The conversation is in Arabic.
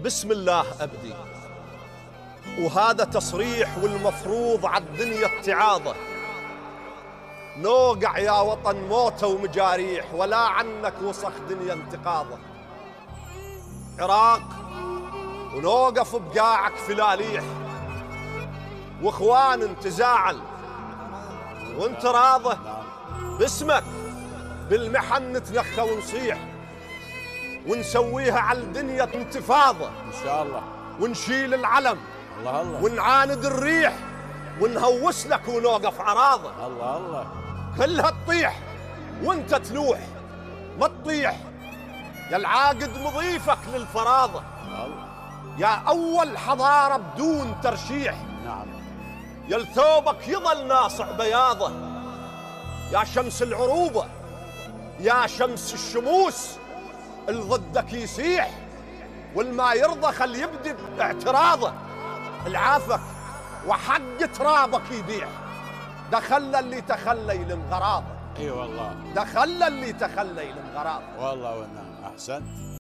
بسم الله أبدي، وهذا تصريح والمفروض عالدنيا اتعاظة. نوقع يا وطن موتة ومجاريح، ولا عنك وسخ دنيا انتقاضة. عراق ونوقف بقاعك فلاليح، واخوان تزاعل وانت راضه. باسمك بالمحن نتنخى ونصيح، ونسويها على الدنيا انتفاضة ان شاء الله، ونشيل العلم الله الله، ونعاند الريح، ونهوس لك ونوقف عراضة. الله الله، كلها تطيح وانت تلوح، ما تطيح يا العاقد مضيفك للفراضة. الله، يا أول حضارة بدون ترشيح، نعم، يا لثوبك يظل ناصع بياضة. يا شمس العروبة، يا شمس الشموس، اللي ضدك يسيح، والما يرضى خل يبدي باعتراضه. العافك وحق ترابك يبيح، دخل اللي تخلى يلم غراضه. اي والله، دخل اللي تخلى يلم غراضه. والله والنعم، احسنت.